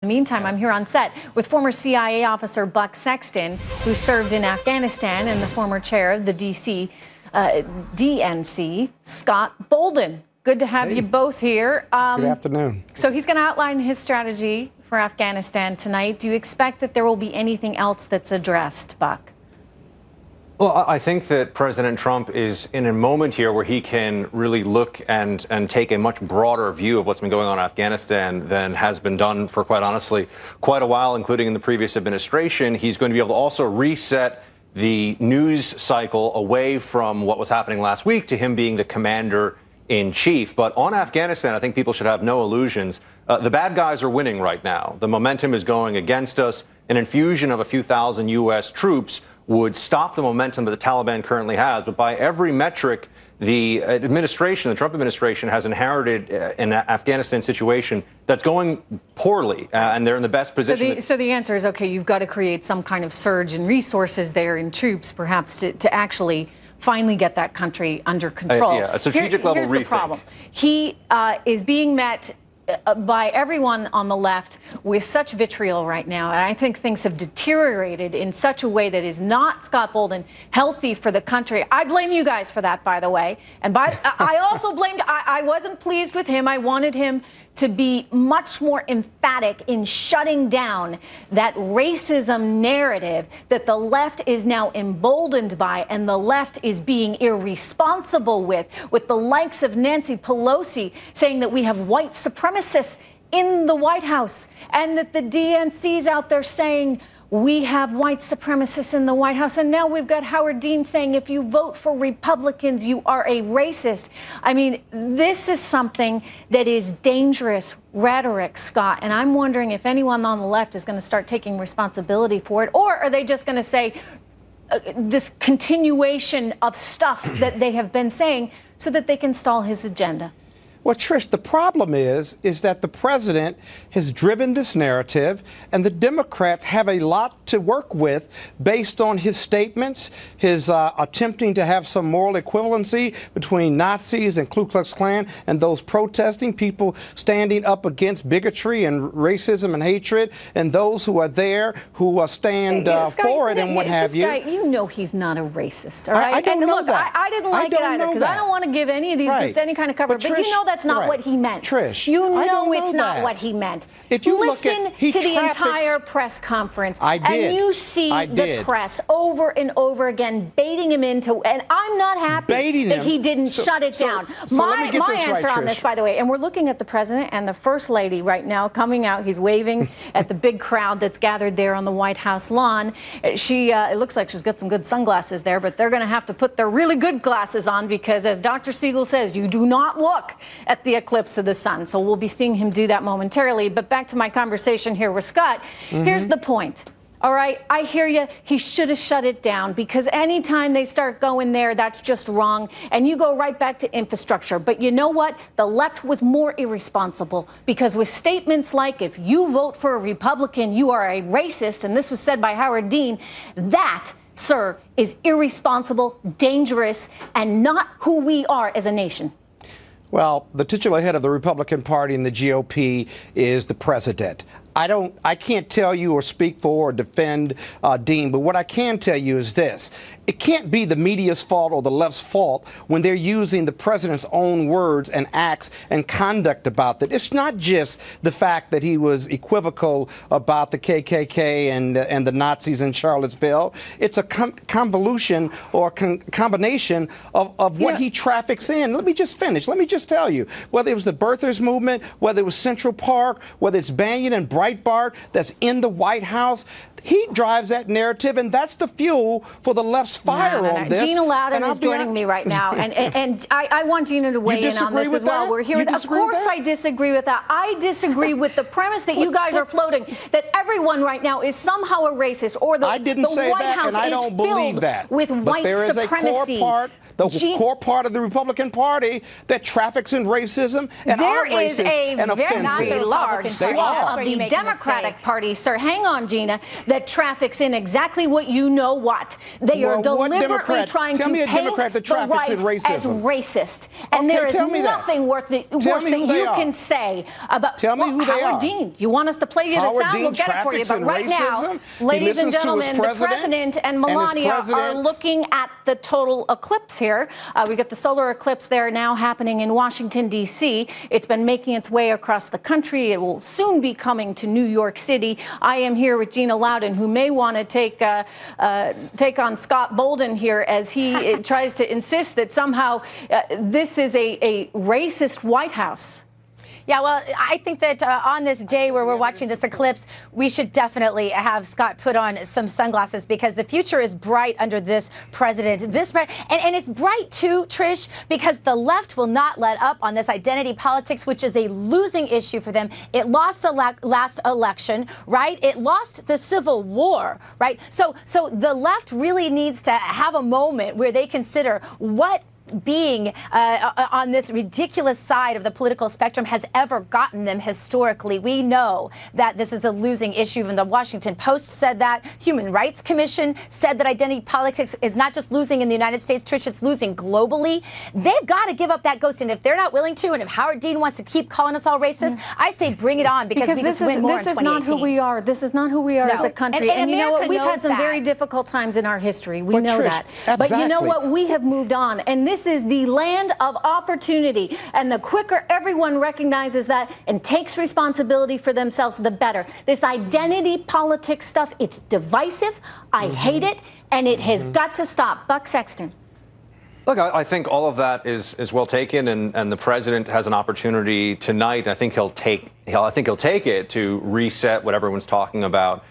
In the meantime, I'm here on set with former CIA officer Buck Sexton, who served in Afghanistan, and the former chair of the DNC, Scott Bolden. Good to have you both here. Good afternoon. So he's going to outline his strategy for Afghanistan tonight. Do you expect that there will be anything else that's addressed, Buck? Well, I think that President Trump is in a moment here where he can really look and take a much broader view of what's been going on in Afghanistan than has been done for, quite honestly, quite a while, including in the previous administration. He's going to be able to also reset the news cycle away from what was happening last week to him being the commander-in-chief. But on Afghanistan, I think people should have no illusions. The bad guys are winning right now. The momentum is going against us. An infusion of a few thousand U.S. troops would stop the momentum that the Taliban currently has. But by every metric, the Trump administration has inherited an Afghanistan situation that's going poorly, and they're in the best position. So the answer is, okay, you've got to create some kind of surge in resources there in troops, perhaps, to actually finally get that country under control. A strategic level rethink. Here's the problem. He is being met by everyone on the left with such vitriol right now. And I think things have deteriorated in such a way that is not, Scott Bolden, healthy for the country. I blame you guys for that, by the way. And I also blamed, I wasn't pleased with him. I wanted him to be much more emphatic in shutting down that racism narrative that the left is now emboldened by, and the left is being irresponsible with the likes of Nancy Pelosi saying that we have white supremacists in the White House, and that the DNC's out there saying we have white supremacists in the White House. And now we've got Howard Dean saying if you vote for Republicans, you are a racist. I mean, this is something that is dangerous rhetoric, Scott. And I'm wondering if anyone on the left is going to start taking responsibility for it, or are they just going to say this continuation of stuff that they have been saying so that they can stall his agenda? Well, Trish, the problem is that the president has driven this narrative, and the Democrats have a lot to work with based on his statements, his attempting to have some moral equivalency between Nazis and Ku Klux Klan and those protesting, people standing up against bigotry and racism and hatred, and those who are there who stand for it and what have you. You know he's not a racist, all right? I don't know that. I didn't like it either, because I don't want to give any of these groups any kind of cover. But you know that's not what he meant. Trish, you know it's not what he meant. If you listen look at, to the entire press conference, I did. And you see the press over and over again baiting him into, and I'm not happy that he didn't shut it down. My answer on this, by the way, and we're looking at the president and the first lady right now coming out. He's waving at the big crowd that's gathered there on the White House lawn. It looks like she's got some good sunglasses there, but they're going to have to put their really good glasses on, because as Dr. Siegel says, you do not look at the eclipse of the sun. So we'll be seeing him do that momentarily. But back to my conversation here with Scott. Here's the point. All right, I hear you. He should have shut it down, because anytime they start going there, that's just wrong. And you go right back to infrastructure. But you know what? The left was more irresponsible, because with statements like, if you vote for a Republican, you are a racist, and this was said by Howard Dean, that, sir, is irresponsible, dangerous, and not who we are as a nation. Well, the titular head of the Republican Party and the GOP is the president. I can't tell you or speak for or defend Dean, but what I can tell you is this. It can't be the media's fault or the left's fault when they're using the president's own words and acts and conduct about that. It's not just the fact that he was equivocal about the KKK and the Nazis in Charlottesville. It's a convolution or combination of what he traffics in. Let me just finish. Let me just tell you, whether it was the birthers movement, whether it was Central Park, whether it's Banyan and Breitbart that's in the White House, he drives that narrative, and that's the fuel for the left's fire on this. Gina Loudon is joining me right now, and I want Gina to weigh in on this as well. We're here. Of course I disagree with that. I disagree with the premise that you guys are floating, that everyone right now is somehow a racist, or the White House is filled with white supremacy. The core part of the Republican Party that traffics in racism and are racist and offensive. There is a very large swath of the Democratic Party, sir. Hang on, Gina. that traffics in exactly what you know what. They are deliberately trying to paint the right as racist. And there is nothing worse that you can say about Howard Dean. You want us to play you the sound? We'll get it for you. But right now, ladies and gentlemen, the president and Melania are looking at the total eclipse here. We got the solar eclipse there now happening in Washington, D.C. It's been making its way across the country. It will soon be coming to New York City. I am here with Gina Loudon, who may want to take on Scott Bolden here as he tries to insist that somehow this is a racist White House. Yeah, well, I think that on this day where we're watching this eclipse, we should definitely have Scott put on some sunglasses because the future is bright under this president. And it's bright, too, Trish, because the left will not let up on this identity politics, which is a losing issue for them. It lost the last election, right? It lost the Civil War, right? So the left really needs to have a moment where they consider what being on this ridiculous side of the political spectrum has ever gotten them historically. We know that this is a losing issue. Even the Washington Post said that. Human Rights Commission said that identity politics is not just losing in the United States, Trish, it's losing globally. They've got to give up that ghost. And if they're not willing to, and if Howard Dean wants to keep calling us all racist, I say bring it on because we just win more in 2018. This is not who we are. This is not who we are as a country. And you know what? We've had some very difficult times in our history. We know that. But you know what? We have moved on. And this is the land of opportunity. And the quicker everyone recognizes that and takes responsibility for themselves, the better. This identity politics stuff, it's divisive. I hate it. And it has got to stop. Buck Sexton. Look, I think all of that is well taken, and the president has an opportunity tonight. I think he'll take it to reset what everyone's talking about.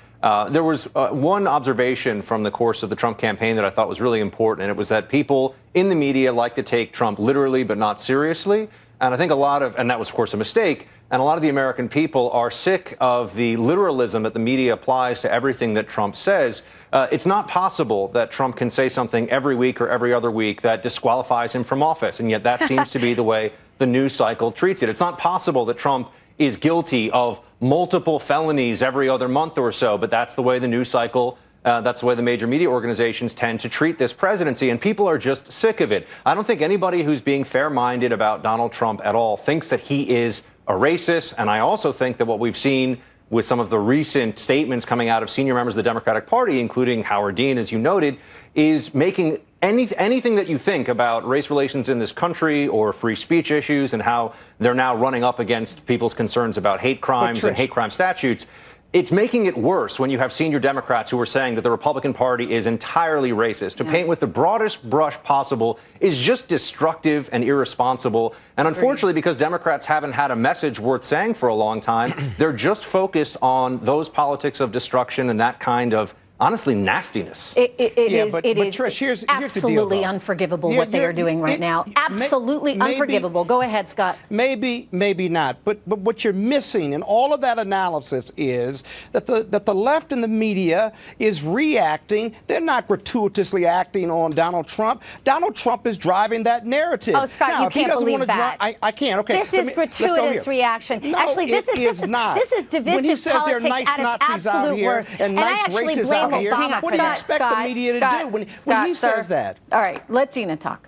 There was one observation from the course of the Trump campaign that I thought was really important, and it was that people in the media like to take Trump literally but not seriously. And I think and that was, of course, a mistake, and a lot of the American people are sick of the literalism that the media applies to everything that Trump says. It's not possible that Trump can say something every week or every other week that disqualifies him from office, and yet that seems to be the way the news cycle treats it. It's not possible that Trump is guilty of multiple felonies every other month or so, but that's the way the news cycle, that's the way the major media organizations tend to treat this presidency, and people are just sick of it. I don't think anybody who's being fair-minded about Donald Trump at all thinks that he is a racist, and I also think that what we've seen with some of the recent statements coming out of senior members of the Democratic Party, including Howard Dean, as you noted, is making anything that you think about race relations in this country or free speech issues and how they're now running up against people's concerns about hate crimes and hate crime statutes. It's making it worse when you have senior Democrats who are saying that the Republican Party is entirely racist. To paint with the broadest brush possible is just destructive and irresponsible. And unfortunately, because Democrats haven't had a message worth saying for a long time, they're just focused on those politics of destruction and that kind of, honestly, nastiness. It is Trish, here's absolutely the deal, unforgivable what they are doing right now. Absolutely unforgivable. Go ahead, Scott. Maybe not. But what you're missing in all of that analysis is that the left and the media is reacting. They're not gratuitously acting on Donald Trump. Donald Trump is driving that narrative. Oh, Scott, now, you can't believe that. I can't. Okay. This is gratuitous reaction. No, actually, this is divisive when he says politics there are nice at its Nazis out absolute here worst. and nice racists out here, what do you expect the media to do when he says that? All right, let Gina talk.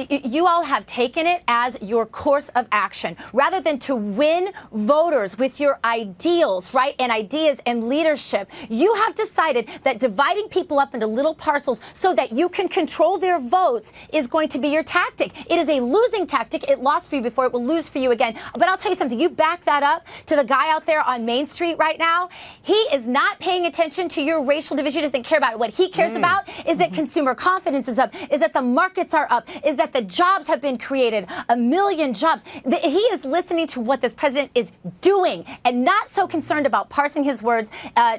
You all have taken it as your course of action rather than to win voters with your ideals, right, and ideas and leadership. You have decided that dividing people up into little parcels so that you can control their votes is going to be your tactic. It is a losing tactic. It lost for you before. It will lose for you again. But I'll tell you something. You back that up to the guy out there on Main Street right now. He is not paying attention to your racial division. He doesn't care about it. What he cares about is that consumer confidence is up, is that the markets are up, is that the jobs have been created, 1 million jobs. He is listening to what this president is doing and not so concerned about parsing his words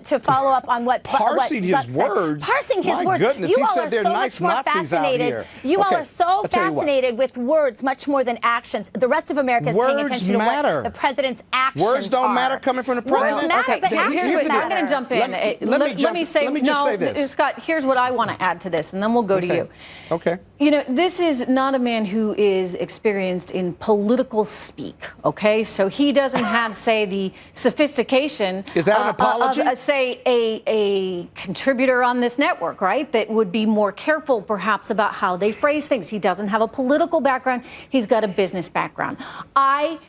to follow up on what parsing his words. Parsing his My words. Goodness, you all said are they're so nice much more Nazis out fascinated. here. You all are so fascinated with words much more than actions. The rest of America is paying attention to what the president's actions Words don't are. matter coming from the president. Words matter, but actions matter. I'm going to jump in. Let me say this. Scott, here's what I want to add to this, and then we'll go to you. Okay. You know, this is not a man who is experienced in political speak, okay? So he doesn't have, say, the sophistication. Is that an apology? Of, say, a contributor on this network, right, that would be more careful, perhaps, about how they phrase things. He doesn't have a political background. He's got a business background. I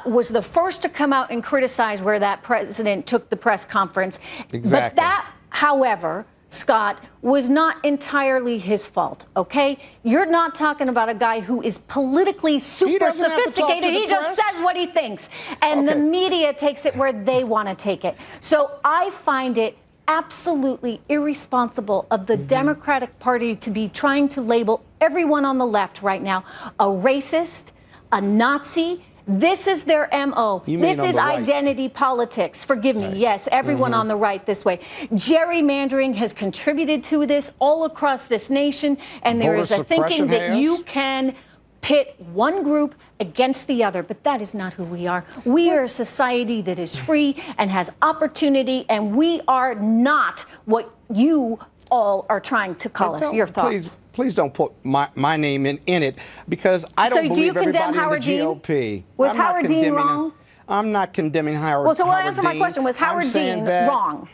was the first to come out and criticize where that president took the press conference. Exactly. But that, however, Scott, was not entirely his fault, okay? You're not talking about a guy who is politically super sophisticated. He just says what he thinks. And the media takes it where they want to take it. So I find it absolutely irresponsible of the Democratic Party to be trying to label everyone on the left right now a racist, a Nazi. This is their M.O. This is identity politics. Forgive me. Yes, everyone on the right this way. Gerrymandering has contributed to this all across this nation, and there is a thinking that you can pit one group against the other, but that is not who we are. We are a society that is free and has opportunity, and we are not what you all are trying to call us. Your thoughts? Please don't put my name in it, because I don't believe everybody in the GOP. Was Howard Dean wrong? I'm not condemning Howard Dean. Well, so we'll answer my question. Was Howard Dean wrong?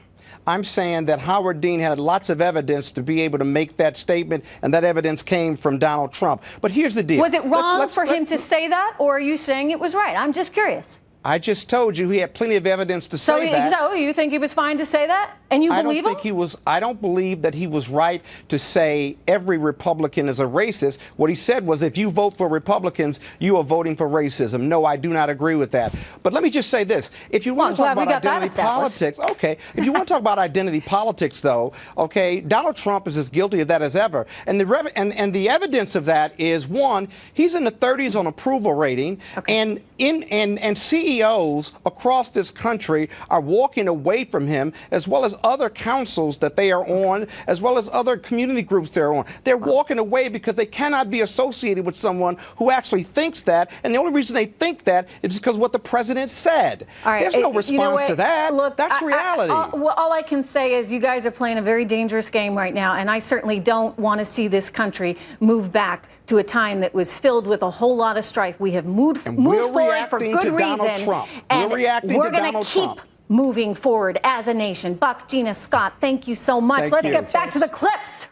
I'm saying that Howard Dean had lots of evidence to be able to make that statement, and that evidence came from Donald Trump. But here's the deal. Was it wrong for him to say that, or are you saying it was right? I'm just curious. I just told you he had plenty of evidence to say that. So you think he was fine to say that? And you believe him? I don't believe that he was right to say every Republican is a racist. What he said was, if you vote for Republicans, you are voting for racism. No, I do not agree with that. But let me just say this. If you want to talk about identity politics, okay. If you want to talk about identity politics, though, okay, Donald Trump is as guilty of that as ever. And the evidence of that is, one, he's in the 30s on approval rating, and CEOs across this country are walking away from him, as well as other councils that they are on, as well as other community groups they're on. They're walking away because they cannot be associated with someone who actually thinks that, and the only reason they think that is because of what the president said. There's no response to that. Look, that's reality. All I can say is you guys are playing a very dangerous game right now, and I certainly don't want to see this country move back to a time that was filled with a whole lot of strife. We have moved forward for good reason, and we're going to keep moving forward as a nation. Buck, Gina, Scott, thank you so much. Let's get back to the clips.